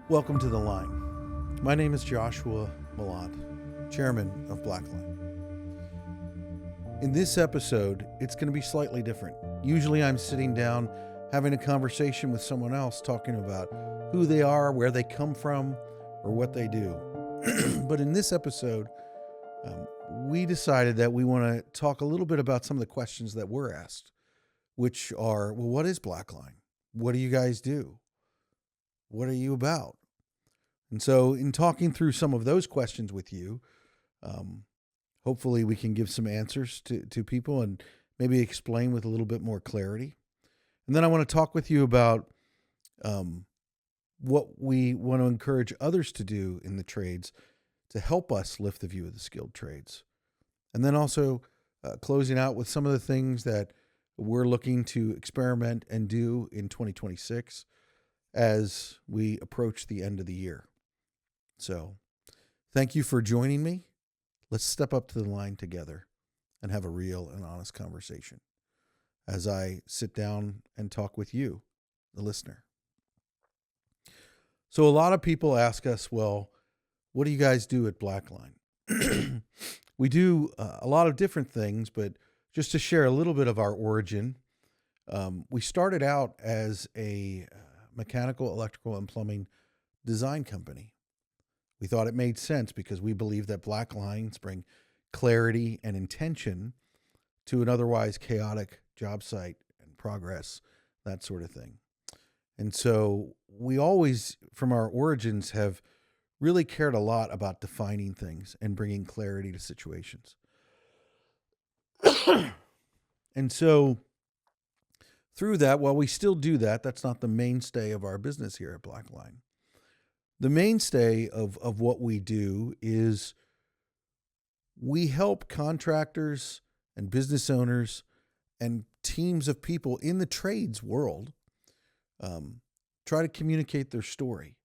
Welcome to The Line. My name is Joshua Millat, Chairman of Blackline. In this episode, it's going to be slightly different. Usually I'm sitting down having a conversation with someone else talking about who they are, where they come from, or what they do. But in this episode, we decided that we want to talk a little bit about some of the questions that were asked, which are, well, what is Blackline? What do you guys do? What are you about? And so in talking through some of those questions with you, hopefully we can give some answers to people and maybe explain with a little bit more clarity. And then I want to talk with you about what we want to encourage others to do in the trades to help us lift the view of the skilled trades. And then also closing out with some of the things that we're looking to experiment and do in 2026 as we approach the end of the year. So thank you for joining me. Let's step up to the line together and have a real and honest conversation as I sit down and talk with you, the listener. So a lot of people ask us, well, what do you guys do at Blackline? We do a lot of different things, but just to share a little bit of our origin, we started out as a mechanical, electrical, and plumbing design company. We thought it made sense because we believe that black lines bring clarity and intention to an otherwise chaotic job site and progress, that sort of thing. And so we always, from our origins, have really cared a lot about defining things and bringing clarity to situations. And so through that, while we still do that, that's not the mainstay of our business here at Blackline. The mainstay of what we do is we help contractors and business owners and teams of people in the trades world try to communicate their story,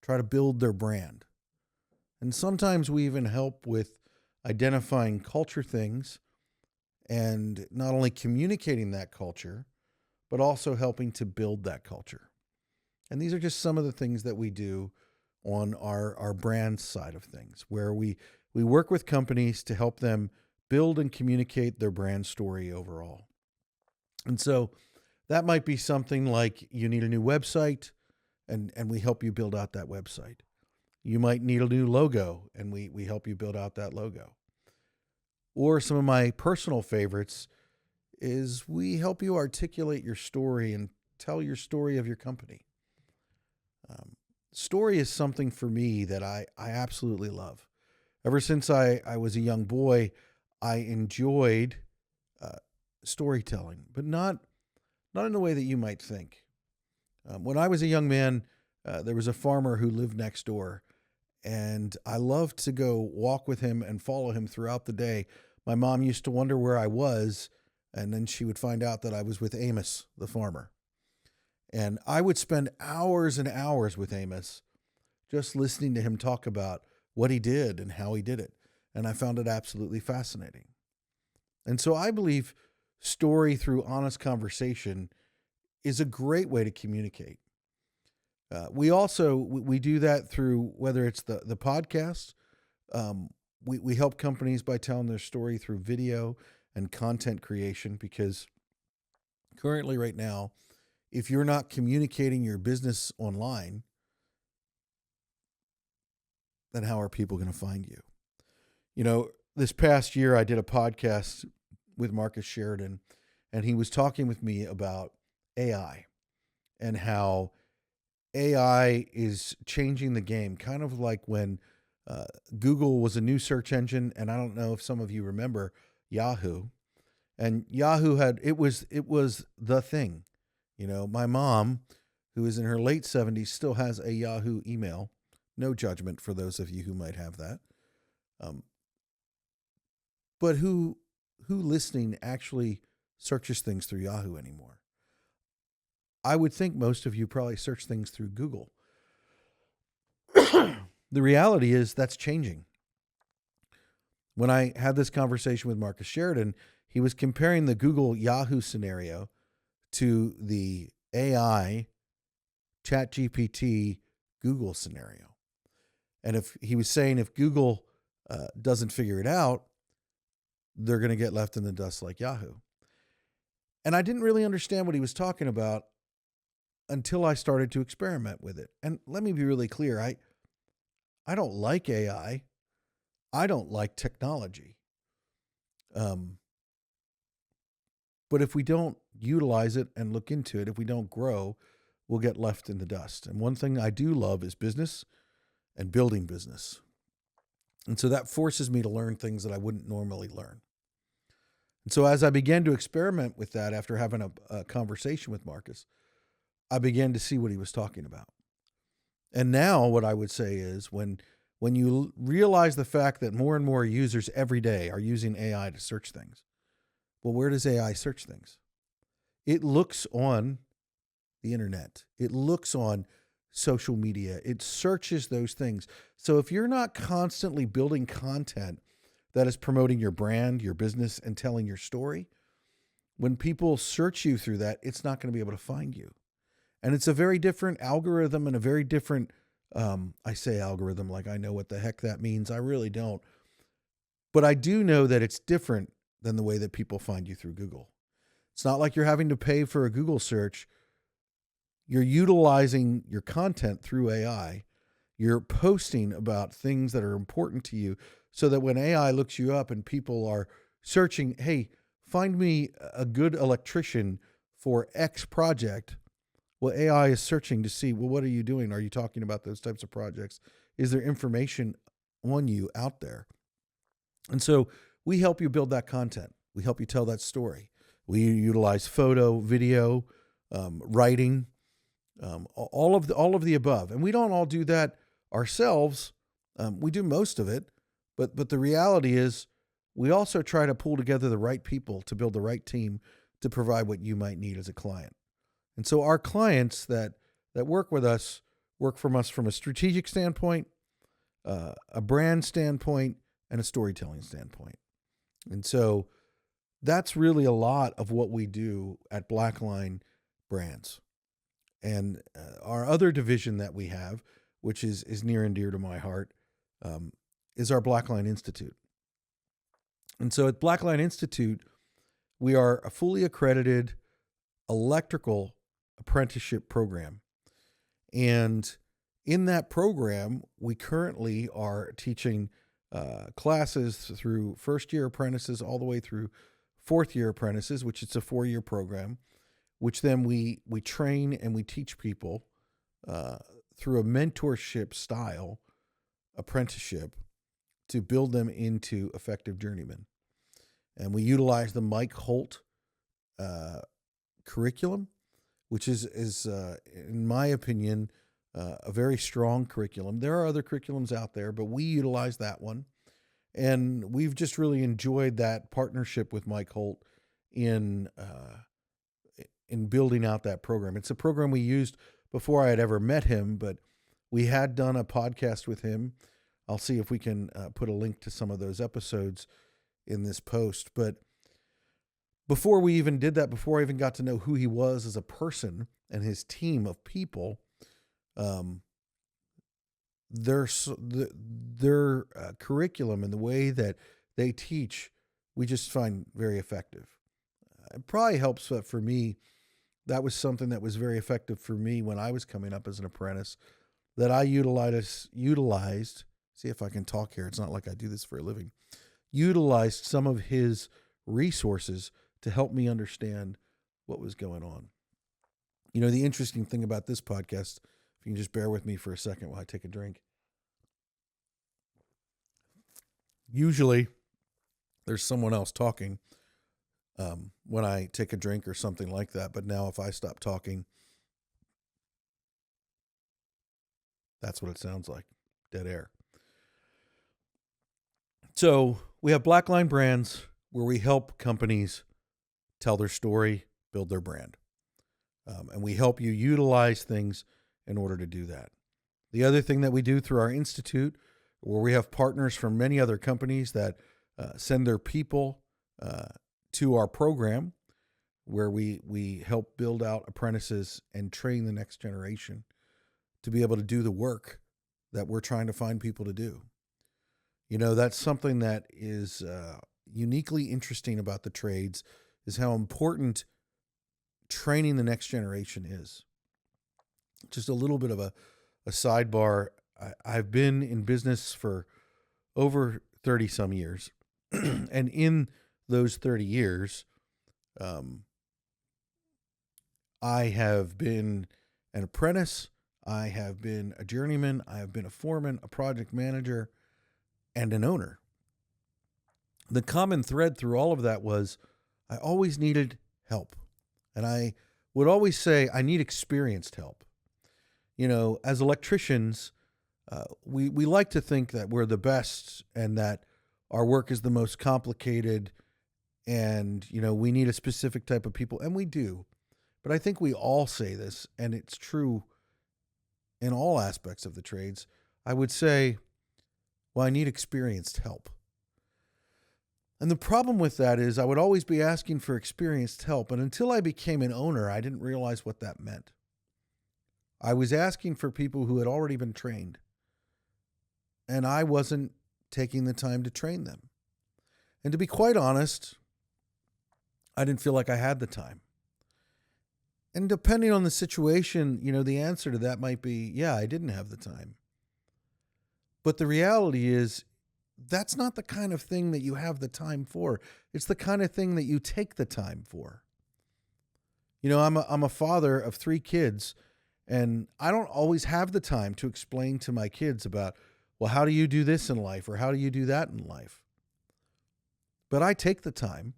try to build their brand. And sometimes we even help with identifying culture things and not only communicating that culture, but also helping to build that culture. And these are just some of the things that we do on our brand side of things, where we work with companies to help them build and communicate their brand story overall. And so that might be something like you need a new website, and we help you build out that website. You might need a new logo, and we help you build out that logo. Or some of my personal favorites is we help you articulate your story and tell your story of your company. Story is something for me that I absolutely love. Ever since I was a young boy, I enjoyed storytelling, but not in the way that you might think. When I was a young man, there was a farmer who lived next door, and I loved to go walk with him and follow him throughout the day. My mom used to wonder where I was, and then she would find out that I was with Amos, the farmer. And I would spend hours and hours with Amos just listening to him talk about what he did and how he did it. And I found it absolutely fascinating. And so I believe story through honest conversation is a great way to communicate. We do that through, whether it's the podcast, we help companies by telling their story through video and content creation, because currently right now, if you're not communicating your business online, then how are people going to find you? You know, this past year I did a podcast with Marcus Sheridan, and he was talking with me about AI and how AI is changing the game, kind of like when Google was a new search engine, and I don't know if some of you remember Yahoo. And Yahoo it was the thing. You know, my mom, who is in her late 70s, still has a Yahoo email. No judgment for those of you who might have that. But who listening actually searches things through Yahoo anymore? I would think most of you probably search things through Google. The reality is that's changing. When I had this conversation with Marcus Sheridan, he was comparing the Google Yahoo scenario to the AI ChatGPT Google scenario. And if he was saying if Google doesn't figure it out, they're going to get left in the dust like Yahoo. And I didn't really understand what he was talking about until I started to experiment with it. And let me be really clear. I don't like AI. I don't like technology. But if we don't utilize it and look into it, if we don't grow, we'll get left in the dust. And one thing I do love is business and building business. And so that forces me to learn things that I wouldn't normally learn. And so as I began to experiment with that after having a conversation with Marcus, I began to see what he was talking about. And now what I would say is when you realize the fact that more and more users every day are using AI to search things, well, where does AI search things? It looks on the internet. It looks on social media. It searches those things. So if you're not constantly building content that is promoting your brand, your business, and telling your story, when people search you through that, it's not going to be able to find you. And it's a very different algorithm and a very different, I say algorithm like I know what the heck that means. I really don't. But I do know that it's different than the way that people find you through Google. It's not like you're having to pay for a Google search. You're utilizing your content through AI. You're posting about things that are important to you so that when AI looks you up and people are searching, hey, find me a good electrician for X project. Well, AI is searching to see, well, what are you doing? Are you talking about those types of projects? Is there information on you out there? And so we help you build that content. We help you tell that story. We utilize photo, video, writing, all of the above. And we don't all do that ourselves. We do most of it, but the reality is we also try to pull together the right people to build the right team to provide what you might need as a client. And so our clients that work with us work from us from a strategic standpoint, a brand standpoint, and a storytelling standpoint. And so that's really a lot of what we do at Blackline Brands. And our other division that we have, which is near and dear to my heart, is our Blackline Institute. And so at Blackline Institute, we are a fully accredited electrical apprenticeship program. And in that program, we currently are teaching classes through first-year apprentices all the way through fourth-year apprentices, which is a 4-year program, which then we train and we teach people through a mentorship style apprenticeship to build them into effective journeymen. And we utilize the Mike Holt curriculum, which is in my opinion, a very strong curriculum. There are other curriculums out there, but we utilize that one. And we've just really enjoyed that partnership with Mike Holt in building out that program. It's a program we used before I had ever met him, but we had done a podcast with him. I'll see if we can put a link to some of those episodes in this post. But before we even did that, before I even got to know who he was as a person and his team of people, their curriculum and the way that they teach, we just find very effective. It probably helps for me. That was something that was very effective for me when I was coming up as an apprentice, that I utilized, see if I can talk here. It's not like I do this for a living. Utilized some of his resources to help me understand what was going on. You know, the interesting thing about this podcast, if you can just bear with me for a second while I take a drink. Usually there's someone else talking when I take a drink or something like that. But now if I stop talking, that's what it sounds like. Dead air. So we have Blackline Brands where we help companies tell their story, build their brand. And we help you utilize things in order to do that. The other thing that we do through our institute, where we have partners from many other companies that send their people to our program, where we help build out apprentices and train the next generation to be able to do the work that we're trying to find people to do. That's something that is uniquely interesting about the trades, is how important training the next generation is. Just a little bit of a sidebar. I've been in business for over 30 some years. And in those 30 years, I have been an apprentice, I have been a journeyman, I have been a foreman, a project manager, and an owner. The common thread through all of that was I always needed help. And I would always say I need experienced help. As electricians, we like to think that we're the best and that our work is the most complicated and, we need a specific type of people. And we do. But I think we all say this, and it's true in all aspects of the trades. I would say, well, I need experienced help. And the problem with that is I would always be asking for experienced help. And until I became an owner, I didn't realize what that meant. I was asking for people who had already been trained. And I wasn't taking the time to train them. And to be quite honest, I didn't feel like I had the time. And depending on the situation, the answer to that might be, yeah, I didn't have the time. But the reality is, that's not the kind of thing that you have the time for. It's the kind of thing that you take the time for. I'm a father of 3 kids, and I don't always have the time to explain to my kids about, well, how do you do this in life, or how do you do that in life? But I take the time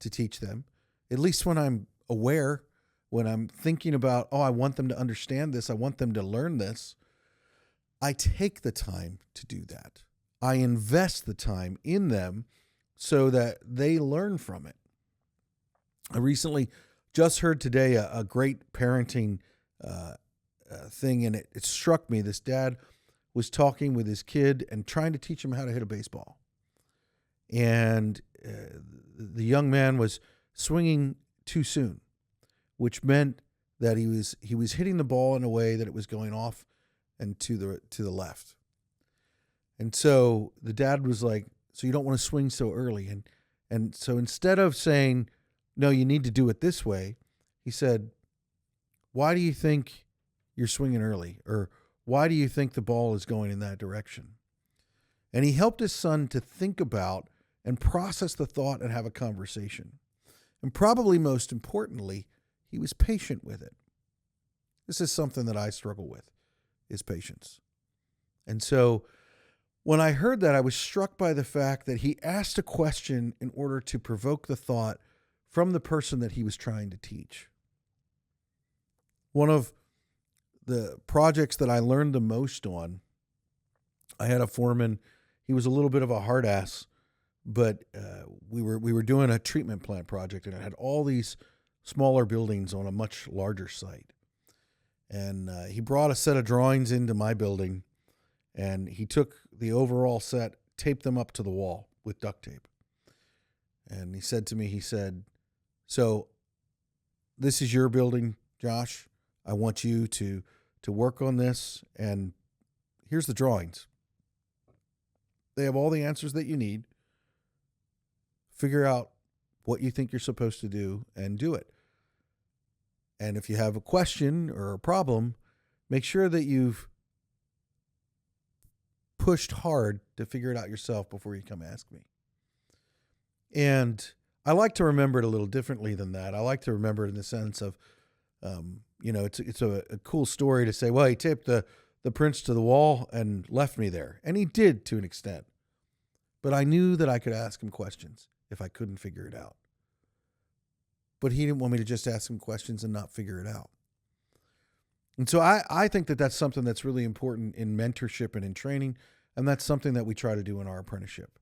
to teach them, at least when I'm aware, when I'm thinking about, I want them to understand this, I want them to learn this. I take the time to do that. I invest the time in them so that they learn from it. I recently just heard today a great parenting thing, and it struck me. This dad was talking with his kid and trying to teach him how to hit a baseball. And the young man was swinging too soon, which meant that he was hitting the ball in a way that it was going off and to the left. And so the dad was like, so you don't want to swing so early. And so instead of saying, no, you need to do it this way, he said, why do you think you're swinging early? Or why do you think the ball is going in that direction? And he helped his son to think about and process the thought and have a conversation. And probably most importantly, he was patient with it. This is something that I struggle with, is patience. And so when I heard that, I was struck by the fact that he asked a question in order to provoke the thought from the person that he was trying to teach. One of the projects that I learned the most on, I had a foreman. He was a little bit of a hard ass, but we were doing a treatment plant project, and it had all these smaller buildings on a much larger site. And he brought a set of drawings into my building, and he took the overall set, taped them up to the wall with duct tape. And he said to me, so this is your building, Josh. I want you to work on this, and here's the drawings. They have all the answers that you need. Figure out what you think you're supposed to do and do it. And if you have a question or a problem, make sure that you've pushed hard to figure it out yourself before you come ask me. And I like to remember it a little differently than that. I like to remember it in the sense of, it's a cool story to say, well, he taped the prints to the wall and left me there. And he did to an extent. But I knew that I could ask him questions if I couldn't figure it out. But he didn't want me to just ask him questions and not figure it out. And so I think that that's something that's really important in mentorship and in training. And that's something that we try to do in our apprenticeship,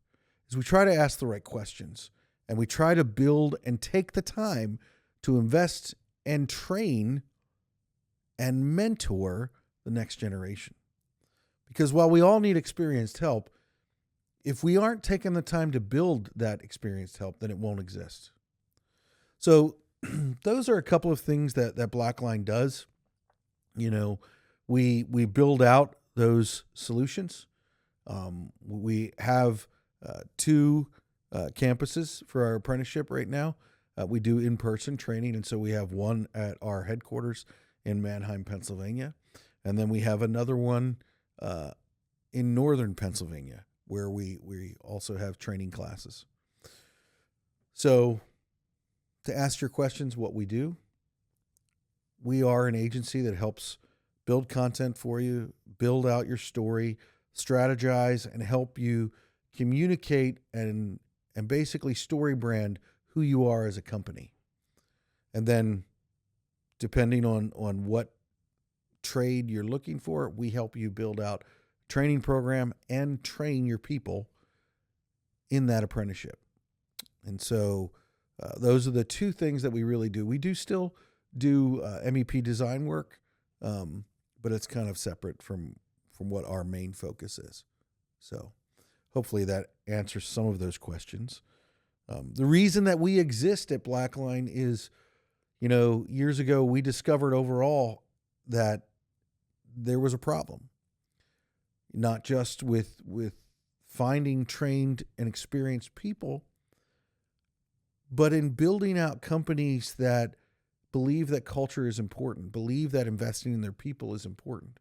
is we try to ask the right questions, and we try to build and take the time to invest and train and mentor the next generation. Because while we all need experienced help, if we aren't taking the time to build that experienced help, then it won't exist. So those are a couple of things that Blackline does. We build out those solutions. We have two campuses for our apprenticeship right now. We do in-person training, and so we have one at our headquarters in Manheim, Pennsylvania, and then we have another one in northern Pennsylvania where we also have training classes. So to ask your questions, what we do, we are an agency that helps build content for you, build out your story, strategize, and help you communicate and basically story brand who you are as a company. And then depending on what trade you're looking for, we help you build out a training program and train your people in that apprenticeship. And so those are the two things that we really do. We do still do MEP design work, but it's kind of separate from what our main focus is. So hopefully that answers some of those questions. The reason that we exist at Blackline is, years ago we discovered overall that there was a problem, not just with finding trained and experienced people, but in building out companies that believe that culture is important, believe that investing in their people is important.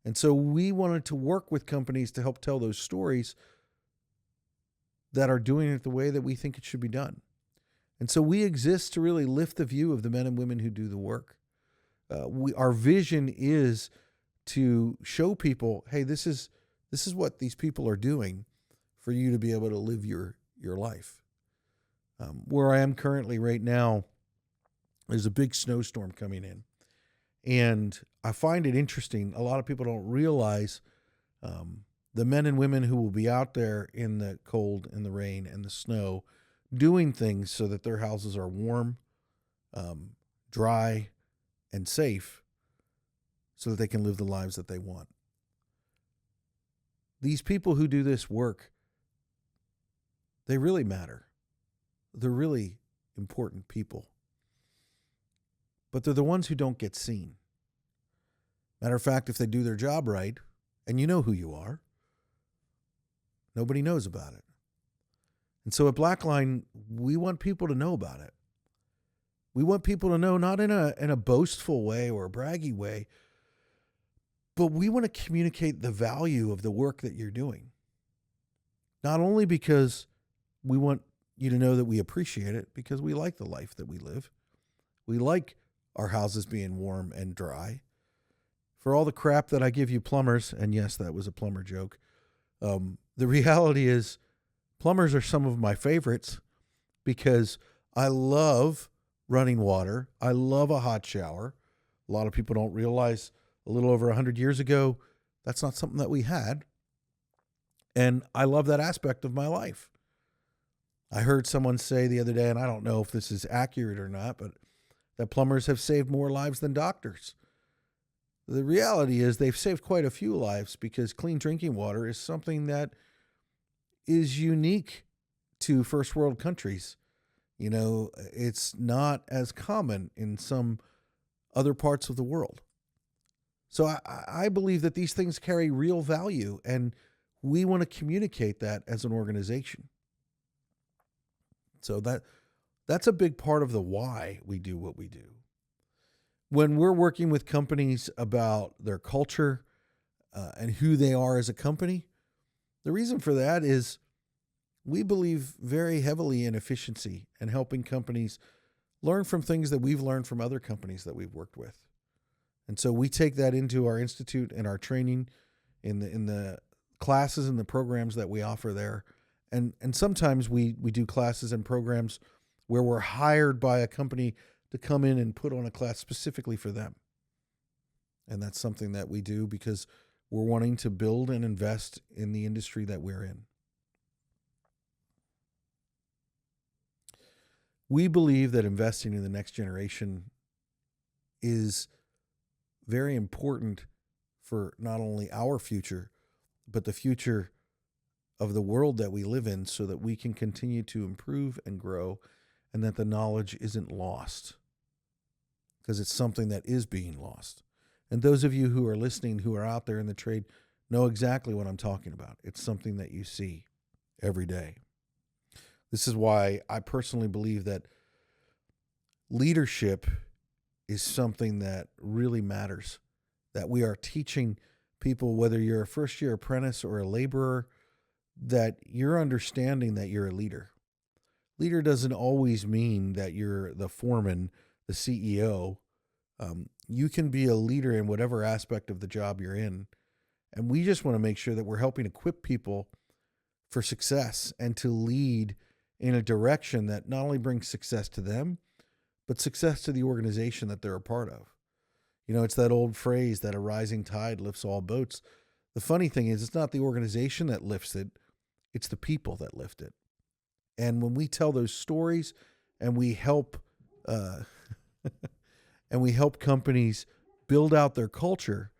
And so we wanted to work with companies to help tell those stories that are doing it the way that we think it should be done. And so we exist to really lift the view of the men and women who do the work. Our vision is to show people, hey, this is what these people are doing for you to be able to live your life. Where I am currently right now, there's a big snowstorm coming in. And I find it interesting. A lot of people don't realize the men and women who will be out there in the cold and the rain and the snow doing things so that their houses are warm, dry, and safe so that they can live the lives that they want. These people who do this work, they really matter. They're really important people. But they're the ones who don't get seen. Matter of fact, if they do their job right, and you know who you are, nobody knows about it. And so at Blackline, we want people to know about it. We want people to know, not in a boastful way or a braggy way, but we want to communicate the value of the work that you're doing. Not only because we want you to know that we appreciate it, because we like the life that we live. We like our houses being warm and dry. For all the crap that I give you plumbers, and yes, that was a plumber joke, the reality is plumbers are some of my favorites because I love running water. I love a hot shower. A lot of people don't realize a little over 100 years ago, that's not something that we had. And I love that aspect of my life. I heard someone say the other day, and I don't know if this is accurate or not, but that plumbers have saved more lives than doctors. The reality is they've saved quite a few lives because clean drinking water is something that is unique to first world countries. It's not as common in some other parts of the world. So I believe that these things carry real value, and we want to communicate that as an organization. So that's a big part of the why we do what we do. When we're working with companies about their culture and who they are as a company, the reason for that is we believe very heavily in efficiency and helping companies learn from things that we've learned from other companies that we've worked with. And so we take that into our institute and our training in the classes and the programs that we offer there. And sometimes we do classes and programs where we're hired by a company to come in and put on a class specifically for them. And that's something that we do because we're wanting to build and invest in the industry that we're in. We believe that investing in the next generation is very important for not only our future, but the future of the world that we live in so that we can continue to improve and grow and that the knowledge isn't lost, because it's something that is being lost. And those of you who are listening, who are out there in the trade, know exactly what I'm talking about. It's something that you see every day. This is why I personally believe that leadership is something that really matters, that we are teaching people, whether you're a first year apprentice or a laborer, that you're understanding that you're a leader. Leader doesn't always mean that you're the foreman, the CEO. You can be a leader in whatever aspect of the job you're in. And we just want to make sure that we're helping equip people for success and to lead in a direction that not only brings success to them, but success to the organization that they're a part of. You know, it's that old phrase that a rising tide lifts all boats. The funny thing is, it's not the organization that lifts it, it's the people that lift it. And when we tell those stories and we help and we help companies build out their culture,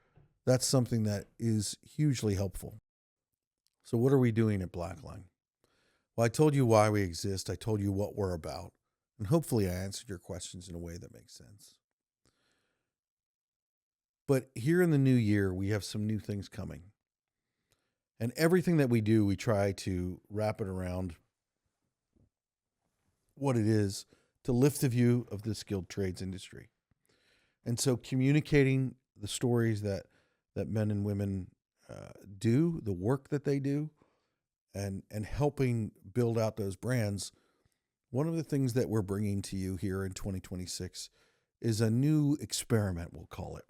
that's something that is hugely helpful. So what are we doing at Blackline? Well, I told you why we exist. I told you what we're about. And hopefully I answered your questions in a way that makes sense. But here in the new year, we have some new things coming. And everything that we do, we try to wrap it around what it is to lift the view of the skilled trades industry. And so communicating the stories that men and women do, the work that they do, and helping build out those brands, one of the things that we're bringing to you here in 2026 is a new experiment, we'll call it.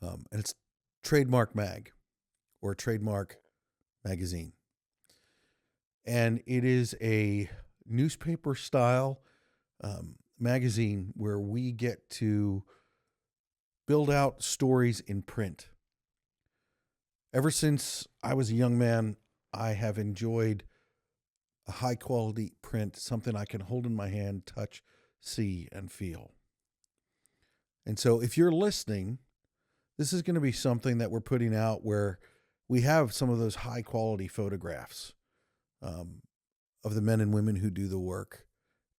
And it's Trademark Mag, or Trademark Magazine. And it is a newspaper style magazine where we get to build out stories in print. Ever since I was a young man, I have enjoyed a high quality print, something I can hold in my hand, touch, see, and feel. And so if you're listening, this is going to be something that we're putting out where we have some of those high quality photographs of the men and women who do the work,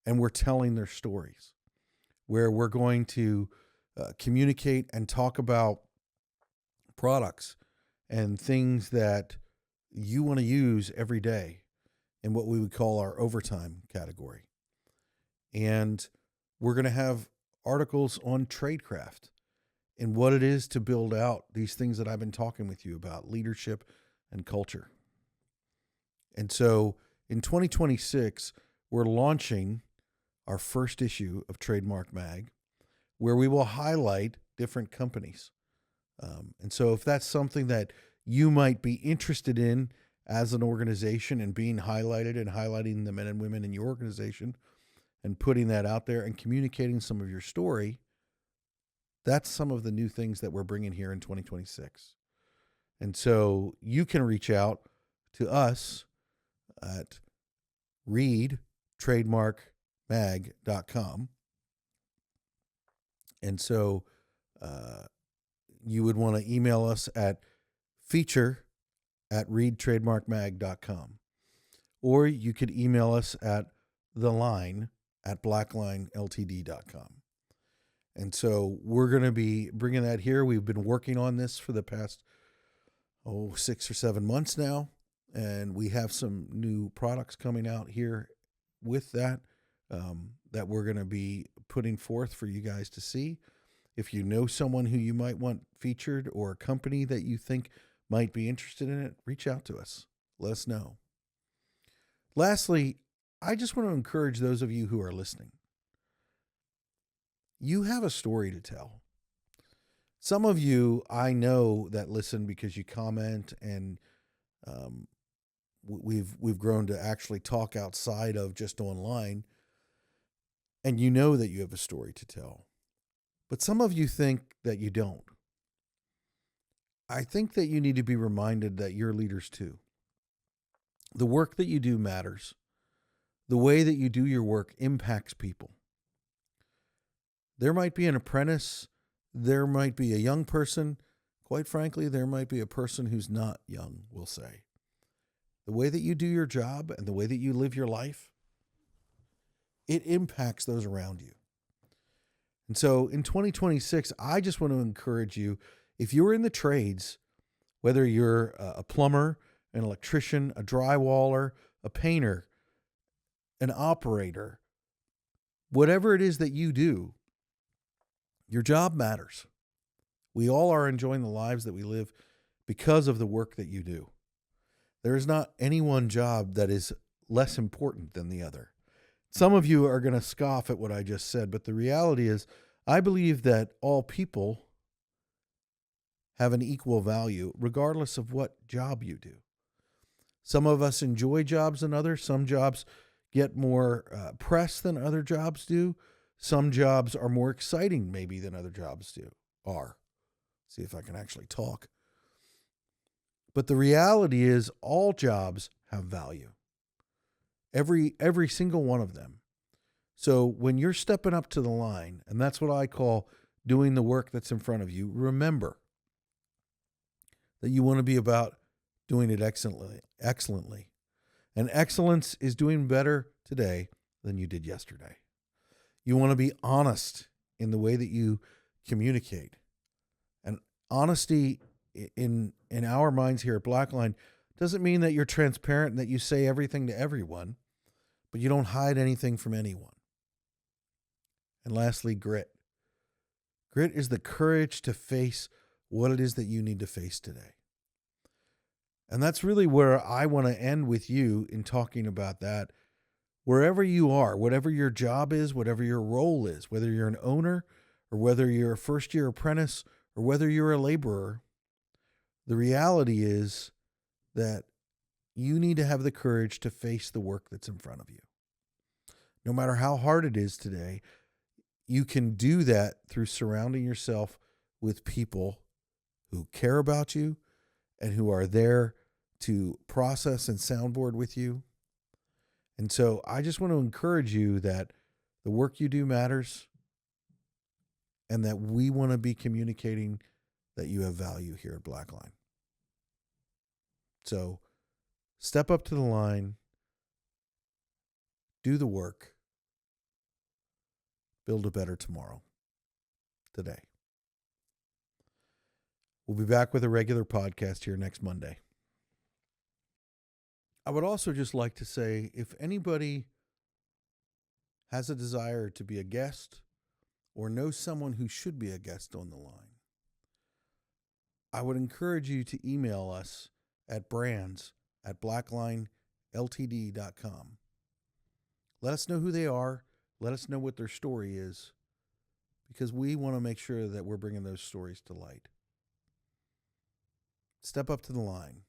and we're telling their stories, where we're going to communicate and talk about products and things that you want to use every day in what we would call our overtime category. And we're going to have articles on tradecraft and what it is to build out these things that I've been talking with you about, leadership and culture. And so in 2026, we're launching our first issue of Trademark Mag, where we will highlight different companies. And so if that's something that you might be interested in as an organization and being highlighted and highlighting the men and women in your organization and putting that out there and communicating some of your story, that's some of the new things that we're bringing here in 2026. And so you can reach out to us at readtrademarkmag.com. And so you would want to email us at feature@readtrademarkmag.com. Or you could email us at theline@blacklineltd.com. And so we're going to be bringing that here. We've been working on this for the past 6 or 7 months now. And we have some new products coming out here with that that we're going to be putting forth for you guys to see. If you know someone who you might want featured or a company that you think might be interested in it, reach out to us. Let us know. Lastly, I just want to encourage those of you who are listening. You have a story to tell. Some of you I know that listen because you comment, and we've grown to actually talk outside of just online, and you know that you have a story to tell. But some of you think that you don't. I think that you need to be reminded that you're leaders too. The work that you do matters. The way that you do your work impacts people. There might be an apprentice. There might be a young person. Quite frankly, there might be a person who's not young, we'll say. The way that you do your job and the way that you live your life, it impacts those around you. And so in 2026, I just want to encourage you, if you're in the trades, whether you're a plumber, an electrician, a drywaller, a painter, an operator, whatever it is that you do, your job matters. We all are enjoying the lives that we live because of the work that you do. There is not any one job that is less important than the other. Some of you are going to scoff at what I just said, but the reality is, I believe that all people have an equal value, regardless of what job you do. Some of us enjoy jobs than others. Some jobs get more press than other jobs do. Some jobs are more exciting, maybe, than other jobs are. See if I can actually talk. But the reality is, all jobs have value. Every single one of them. So when you're stepping up to the line, and that's what I call doing the work that's in front of you, remember that you want to be about doing it excellently. And excellence is doing better today than you did yesterday. You want to be honest in the way that you communicate. And honesty in our minds here at Blackline doesn't mean that you're transparent and that you say everything to everyone, but you don't hide anything from anyone. And lastly, grit. Grit is the courage to face what it is that you need to face today. And that's really where I want to end with you in talking about that. Wherever you are, whatever your job is, whatever your role is, whether you're an owner or whether you're a first-year apprentice or whether you're a laborer, the reality is that you need to have the courage to face the work that's in front of you. No matter how hard it is today, you can do that through surrounding yourself with people who care about you and who are there to process and soundboard with you. And so I just want to encourage you that the work you do matters and that we want to be communicating that you have value here at Blackline. So step up to the line, do the work, build a better tomorrow, today. We'll be back with a regular podcast here next Monday. I would also just like to say, if anybody has a desire to be a guest or knows someone who should be a guest on the line, I would encourage you to email us at brands@blacklineltd.com. Let us know who they are. Let us know what their story is, because we want to make sure that we're bringing those stories to light. Step up to the line.